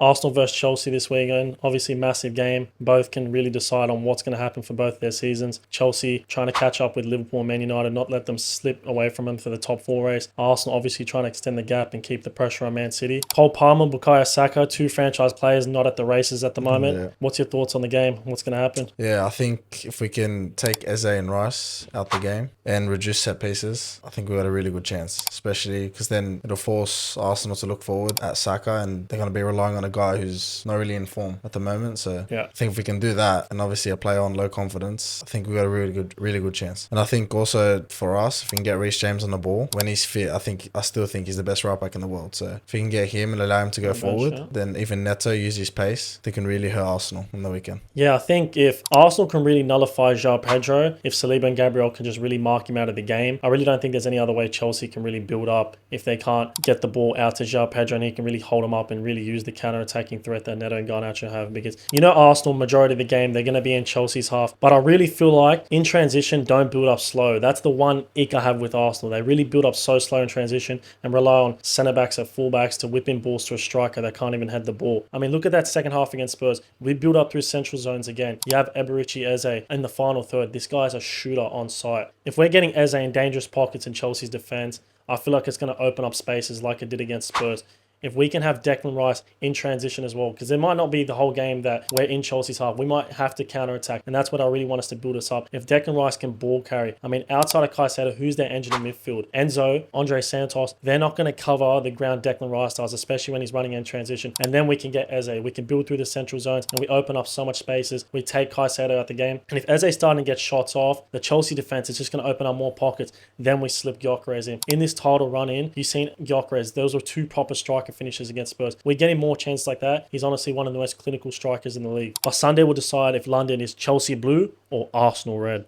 Arsenal versus Chelsea this weekend. Obviously, massive game. Both can really decide on what's going to happen for both their seasons. Chelsea trying to catch up with Liverpool and Man United, not let them slip away from them for the top four race. Arsenal obviously trying to extend the gap and keep the pressure on Man City. Cole Palmer, Bukayo Saka, two franchise players not at the races at the moment. Yeah. What's your thoughts on the game? What's going to happen? Yeah, I think if we can take Eze and Rice out the game and reduce set pieces, I think we've got a really good chance, especially because then it'll force Arsenal to look forward at Saka, and they're going to be relying on a guy who's not really in form at the moment. So Yeah. I think if we can do that, and obviously a player on low confidence, I think we've got a really good chance. And I think also for us, if we can get Reece James on the ball when he's fit, I still think he's the best right back in the world. So if we can get him and allow him to go forward, then even Neto use his pace, they can really hurt Arsenal on the weekend. Yeah, I think if Arsenal can really nullify João Pedro, if Saliba and Gabriel can just really mark him out of the game, I really don't think there's any other way Chelsea can really build up if they can't get the ball out to João Pedro and he can really hold him up and really use the counter-attacking threat that Neto and Garnacho have. Because Arsenal, majority of the game, they're going to be in Chelsea's half. But I really feel like in transition, don't build up slow. That's the one ick I have with Arsenal. They really build up so slow in transition and rely on centre-backs or full-backs to whip in balls to a striker that can't even head the ball. I mean, look at that second half against Spurs. We build up through central zones again. You have Eberici Eze in the final third. This guy's a shooter on site. If we're getting Eze in dangerous pockets in Chelsea's defence, I feel like it's going to open up spaces like it did against Spurs. If we can have Declan Rice in transition as well, because it might not be the whole game that we're in Chelsea's half. We might have to counter-attack, and that's what I really want us to build us up. If Declan Rice can ball carry, I mean, outside of Caicedo, who's their engine in midfield? Enzo, Andre Santos, they're not going to cover the ground Declan Rice does, especially when he's running in transition. And then we can get Eze. We can build through the central zones, and we open up so much spaces. We take Caicedo out the game. And if Eze's starting to get shots off, the Chelsea defense is just going to open up more pockets. Then we slip Gyökeres in. In this title run-in, you've seen Gyökeres. Those were two proper striker finishes against Spurs. We're getting more chances like that. He's honestly one of the most clinical strikers in the league. But Sunday will decide if London is Chelsea blue or Arsenal red.